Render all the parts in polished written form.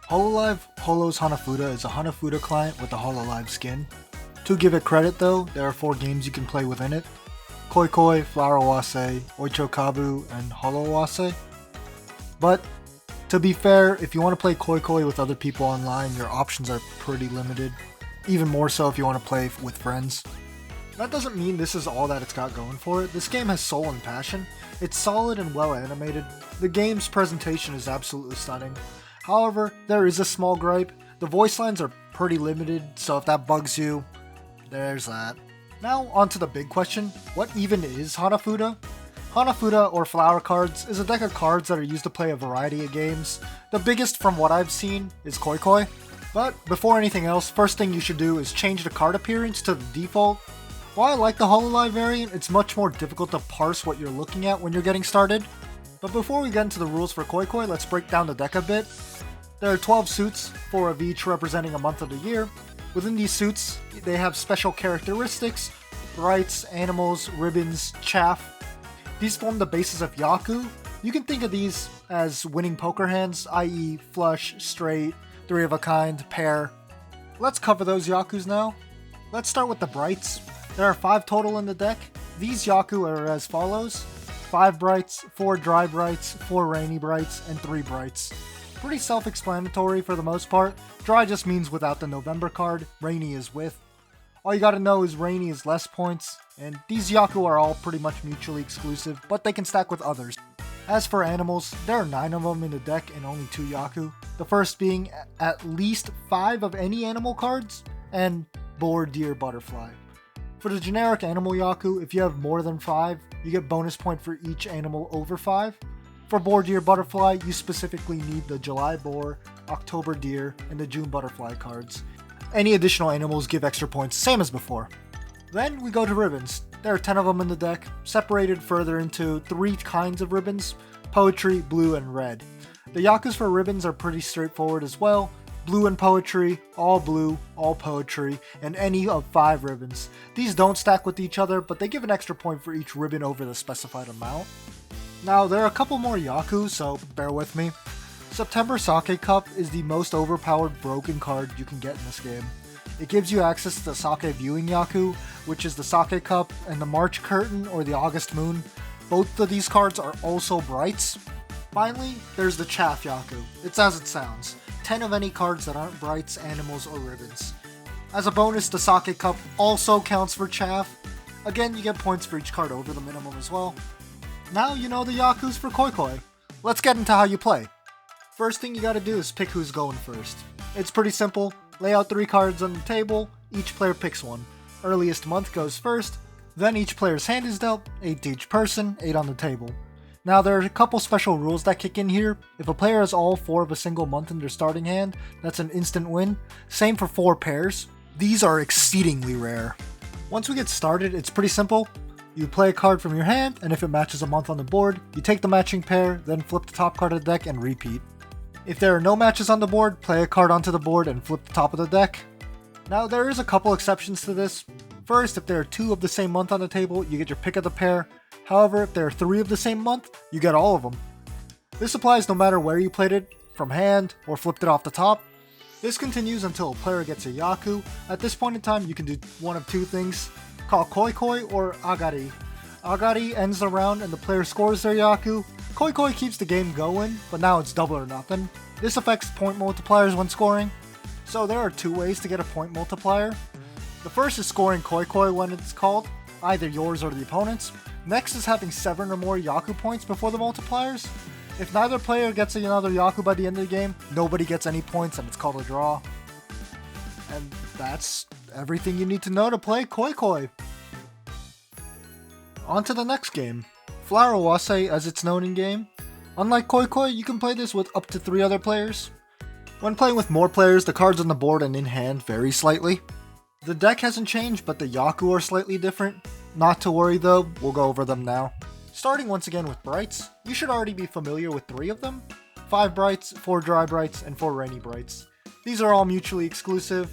Hololive Holo's Hanafuda is a Hanafuda client with a Hololive skin. To give it credit though, there are 4 games you can play within it. Koi Koi, Holo Awase, Oicho Kabu, and Holo Awase. But to be fair, if you want to play Koi Koi with other people online, your options are pretty limited. Even more so if you want to play with friends. That doesn't mean this is all that it's got going for it. This game has soul and passion. It's solid and well animated. The game's presentation is absolutely stunning. However, there is a small gripe. The voice lines are pretty limited, so if that bugs you, there's that. Now on to the big question, what even is Hanafuda? Hanafuda, or Flower Cards, is a deck of cards that are used to play a variety of games. The biggest from what I've seen is Koi Koi. But before anything else, first thing you should do is change the card appearance to the default. While I like the Hololive variant, it's much more difficult to parse what you're looking at when you're getting started. But before we get into the rules for Koi Koi, let's break down the deck a bit. There are 12 suits, 4 of each representing a month of the year. Within these suits, they have special characteristics, brights, animals, ribbons, chaff. These form the basis of Yaku. You can think of these as winning poker hands, i.e. flush, straight, 3 of a kind, pair. Let's cover those Yakus now. Let's start with the brights. There are 5 total in the deck. These Yaku are as follows: 5 brights, 4 dry brights, 4 rainy brights, and 3 brights. Pretty self-explanatory for the most part. Dry just means without the November card, rainy is with. All you gotta know is rainy is less points, and these Yaku are all pretty much mutually exclusive, but they can stack with others. As for animals, there are 9 of them in the deck and only 2 Yaku. The first being at least 5 of any animal cards, and boar, deer, butterfly. For the generic animal Yaku, if you have more than 5, you get bonus point for each animal over 5. For boar, deer, butterfly, you specifically need the July boar, October deer, and the June butterfly cards. Any additional animals give extra points, same as before. Then we go to ribbons. There are 10 of them in the deck, separated further into 3 kinds of ribbons: poetry, blue, and red. The Yakus for ribbons are pretty straightforward as well. Blue and poetry, all poetry, and any of 5 ribbons. These don't stack with each other, but they give an extra point for each ribbon over the specified amount. Now, there are a couple more Yaku, so bear with me. September Sake Cup is the most overpowered broken card you can get in this game. It gives you access to the Sake Viewing Yaku, which is the Sake Cup, and the March Curtain or the August Moon. Both of these cards are also brights. Finally, there's the Chaff Yaku. It's as it sounds. 10 of any cards that aren't brights, animals, or ribbons. As a bonus, the Sake Cup also counts for Chaff. Again, you get points for each card over the minimum as well. Now you know the Yakus for Koi Koi. Let's get into how you play. First thing you gotta do is pick who's going first. It's pretty simple. Lay out 3 cards on the table, each player picks one. Earliest month goes first, then each player's hand is dealt, 8 to each person, 8 on the table. Now there are a couple special rules that kick in here. If a player has all 4 of a single month in their starting hand, that's an instant win. Same for 4 pairs. These are exceedingly rare. Once we get started, it's pretty simple. You play a card from your hand, and if it matches a month on the board, you take the matching pair, then flip the top card of the deck and repeat. If there are no matches on the board, play a card onto the board and flip the top of the deck. Now there is a couple exceptions to this. First, if there are 2 of the same month on the table, you get your pick of the pair. However, if there are 3 of the same month, you get all of them. This applies no matter where you played it, from hand or flipped it off the top. This continues until a player gets a Yaku. At this point in time, you can do one of 2 things: call Koi Koi or Agari. Agari ends the round and the player scores their Yaku. Koi Koi keeps the game going, but now it's double or nothing. This affects point multipliers when scoring. So there are 2 ways to get a point multiplier. The first is scoring Koi Koi when it's called, either yours or the opponent's. Next is having 7 or more Yaku points before the multipliers. If neither player gets another Yaku by the end of the game, nobody gets any points and it's called a draw. And that's everything you need to know to play Koi Koi. On to the next game. Flower Awase, as it's known in game. Unlike Koi Koi, you can play this with up to 3 other players. When playing with more players, the cards on the board and in hand vary slightly. The deck hasn't changed, but the Yaku are slightly different. Not to worry though, we'll go over them now. Starting once again with brights, you should already be familiar with 3 of them. 5 brights, 4 dry brights, and 4 rainy brights. These are all mutually exclusive.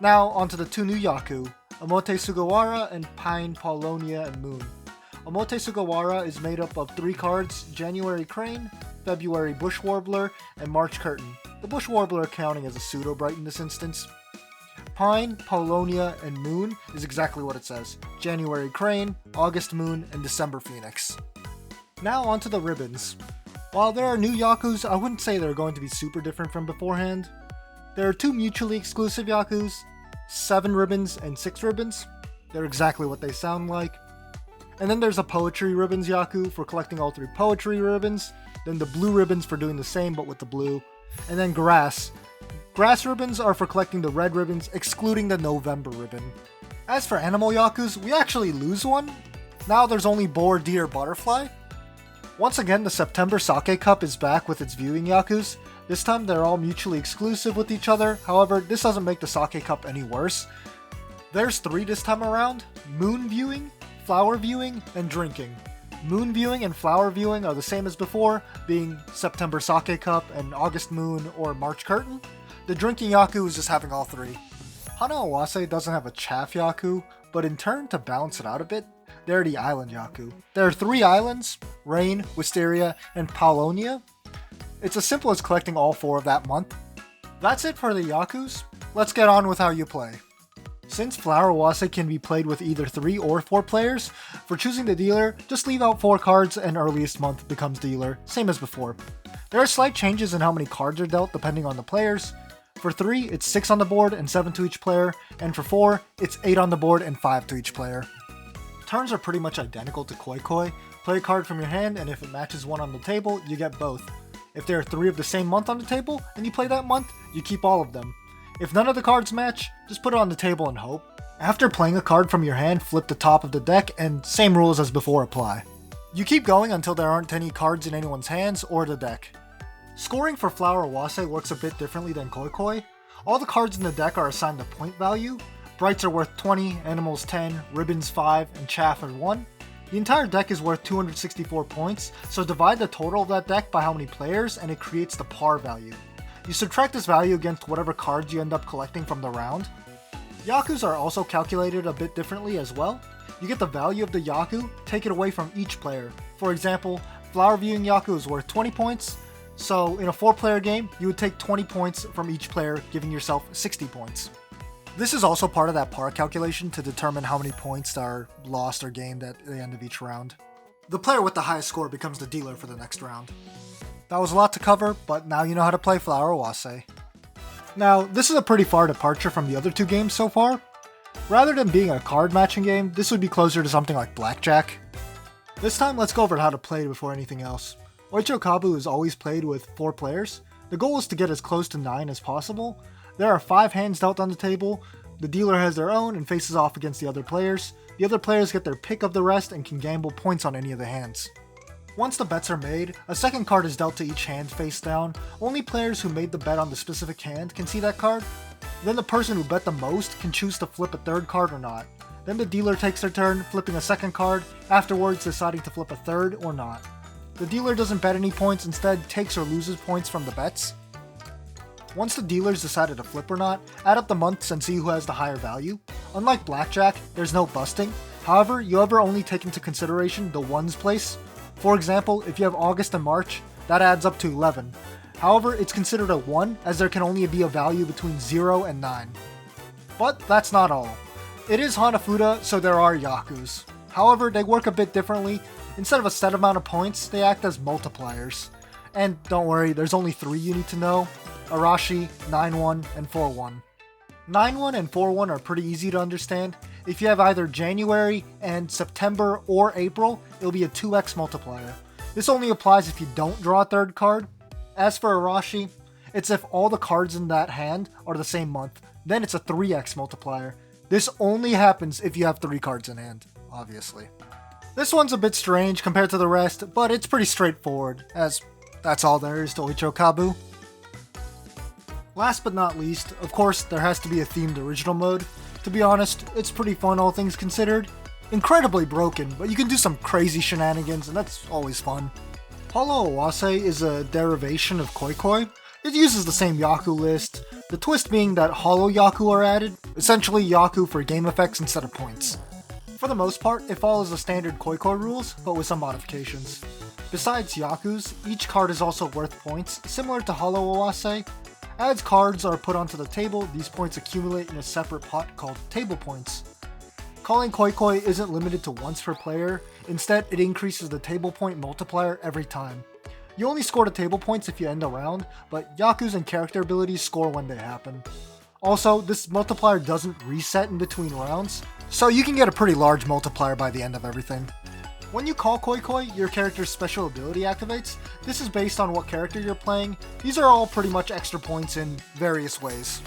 Now onto the 2 new Yaku, Omote Sugawara and Pine, Paulonia, and Moon. Omote Sugawara is made up of 3 cards: January Crane, February Bush Warbler, and March Curtain. the bush warbler counting as a pseudo-bright in this instance. Pine, Paulownia, and Moon is exactly what it says. January Crane, August Moon, and December Phoenix. Now onto the ribbons. While there are new Yakus, I wouldn't say they're going to be super different from beforehand. There are 2 mutually exclusive Yakus, 7 ribbons and 6 ribbons. They're exactly what they sound like. And then there's a Poetry Ribbons Yaku for collecting all 3 poetry ribbons, then the blue ribbons for doing the same but with the blue, and then Grass. Grass ribbons are for collecting the red ribbons, excluding the November ribbon. As for Animal Yakus, we actually lose one. Now there's only Boar, Deer, Butterfly. Once again, the September Sake Cup is back with its viewing Yakus. This time they're all mutually exclusive with each other, however, this doesn't make the Sake Cup any worse. There's 3 this time around: Moon Viewing, Flower Viewing, and Drinking. Moon Viewing and Flower Viewing are the same as before, being September Sake Cup and August Moon or March Curtain. The Drinking Yaku is just having all 3. Holo Awase doesn't have a Chaff Yaku, but in turn, to balance it out a bit, they're the Island Yaku. There are 3 islands: Rain, Wisteria, and Paulownia. It's as simple as collecting all 4 of that month. That's it for the Yakus. Let's get on with how you play. Since Flower Awase can be played with either 3 or 4 players, for choosing the dealer, just leave out 4 cards and earliest month becomes dealer, same as before. There are slight changes in how many cards are dealt depending on the players. For 3, it's 6 on the board and 7 to each player, and for 4, it's 8 on the board and 5 to each player. Turns are pretty much identical to Koi Koi. Play a card from your hand, and if it matches one on the table, you get both. If there are 3 of the same month on the table, and you play that month, you keep all of them. If none of the cards match, just put it on the table and hope. After playing a card from your hand, flip the top of the deck, and same rules as before apply. You keep going until there aren't any cards in anyone's hands or the deck. Scoring for Flower Awase works a bit differently than Koi Koi. All the cards in the deck are assigned a point value. Brights are worth 20, Animals 10, Ribbons 5, and Chaff are 1. The entire deck is worth 264 points, so divide the total of that deck by how many players and it creates the par value. You subtract this value against whatever cards you end up collecting from the round. Yakus are also calculated a bit differently as well. You get the value of the Yaku, take it away from each player. For example, Flower Viewing Yaku is worth 20 points, so in a 4-player game, you would take 20 points from each player, giving yourself 60 points. This is also part of that par calculation to determine how many points are lost or gained at the end of each round. The player with the highest score becomes the dealer for the next round. That was a lot to cover, but now you know how to play Flower Awase. Now, this is a pretty far departure from the other 2 games so far. Rather than being a card matching game, this would be closer to something like Blackjack. This time, let's go over how to play before anything else. Oicho Kabu is always played with 4 players. The goal is to get as close to 9 as possible. There are 5 hands dealt on the table. The dealer has their own and faces off against the other players. The other players get their pick of the rest and can gamble points on any of the hands. Once the bets are made, a second card is dealt to each hand face down. Only players who made the bet on the specific hand can see that card. Then the person who bet the most can choose to flip a 3rd card or not. Then the dealer takes their turn, flipping a 2nd card, afterwards deciding to flip a 3rd or not. The dealer doesn't bet any points, instead takes or loses points from the bets. Once the dealer's decided to flip or not, add up the months and see who has the higher value. Unlike Blackjack, there's no busting. However, you ever only take into consideration the ones place. For example, if you have August and March, that adds up to 11. However, it's considered a 1 as there can only be a value between 0 and 9. But that's not all. It is Hanafuda, so there are Yakus. However, they work a bit differently. Instead of a set amount of points, they act as multipliers. And don't worry, there's only 3 you need to know: Arashi, 9-1, and 4-1. 9-1 and 4-1 are pretty easy to understand. If you have either January and September or April, it'll be a 2x multiplier. This only applies if you don't draw a 3rd card. As for Arashi, it's if all the cards in that hand are the same month, then it's a 3x multiplier. This only happens if you have 3 cards in hand, obviously. This one's a bit strange compared to the rest, but it's pretty straightforward, as that's all there is to Oicho Kabu. Last but not least, of course, there has to be a themed original mode. To be honest, it's pretty fun all things considered. Incredibly broken, but you can do some crazy shenanigans, and that's always fun. Holo Awase is a derivation of Koi Koi. It uses the same Yaku list, the twist being that Holo Yaku are added, essentially Yaku for game effects instead of points. For the most part, it follows the standard Koi Koi rules, but with some modifications. Besides Yaku's, each card is also worth points, similar to Holo Awase. As cards are put onto the table, these points accumulate in a separate pot called table points. Calling Koi Koi isn't limited to once per player, instead it increases the table point multiplier every time. You only score the table points if you end a round, but Yaku's and character abilities score when they happen. Also, this multiplier doesn't reset in between rounds, so you can get a pretty large multiplier by the end of everything. When you call Koi Koi, your character's special ability activates. This is based on what character you're playing. These are all pretty much extra points in various ways.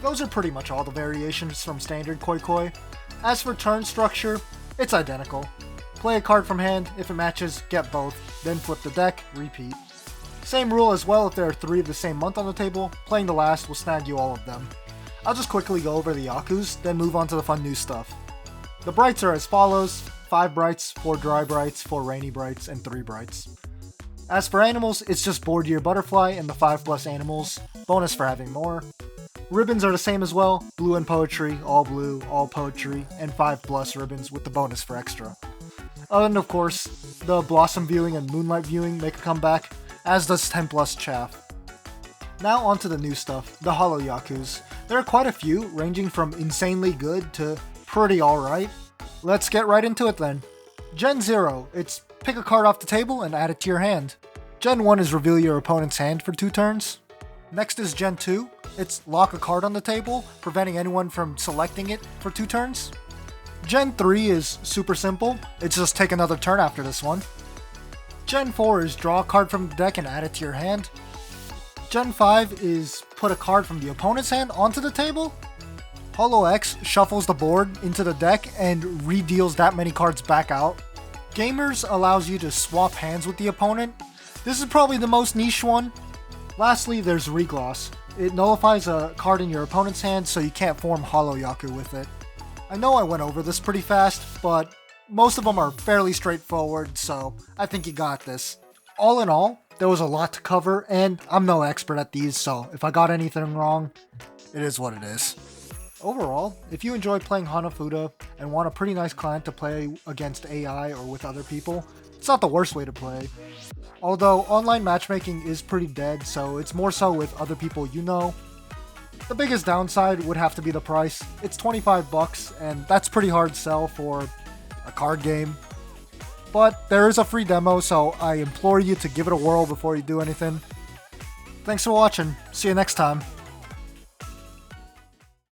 Those are pretty much all the variations from standard Koi Koi. As for turn structure, it's identical. Play a card from hand, if it matches, get both, then flip the deck, repeat. Same rule as well if there are 3 of the same month on the table, playing the last will snag you all of them. I'll just quickly go over the Yaku's, then move on to the fun new stuff. The brights are as follows: 5 brights, 4 dry brights, 4 rainy brights, and 3 brights. As for animals, it's just Board Year Butterfly and the 5+ animals, bonus for having more. Ribbons are the same as well, blue and poetry, all poetry, and 5+ ribbons with the bonus for extra. And of course, the blossom viewing and moonlight viewing make a comeback, as does 10+ chaff. Now onto the new stuff, the Holo Yaku's. There are quite a few, ranging from insanely good to pretty alright. Let's get right into it then. Gen 0, it's pick a card off the table and add it to your hand. Gen 1 is reveal your opponent's hand for 2 turns. Next is Gen 2, it's lock a card on the table, preventing anyone from selecting it for 2 turns. Gen 3 is super simple, it's just take another turn after this one. Gen 4 is draw a card from the deck and add it to your hand. Gen 5 is put a card from the opponent's hand onto the table. Holo X shuffles the board into the deck and re-deals that many cards back out. Gamers allows you to swap hands with the opponent. This is probably the most niche one. Lastly, there's Regloss. It nullifies a card in your opponent's hand so you can't form Holo Yaku with it. I know I went over this pretty fast, but most of them are fairly straightforward, so I think you got this. All in all, there was a lot to cover, and I'm no expert at these, so if I got anything wrong, it is what it is. Overall, if you enjoy playing Hanafuda and want a pretty nice client to play against AI or with other people, it's not the worst way to play. Although online matchmaking is pretty dead, so it's more so with other people you know. The biggest downside would have to be the price. It's $25, and that's pretty hard sell for a card game. But there is a free demo, so I implore you to give it a whirl before you do anything. Thanks for watching. See you next time.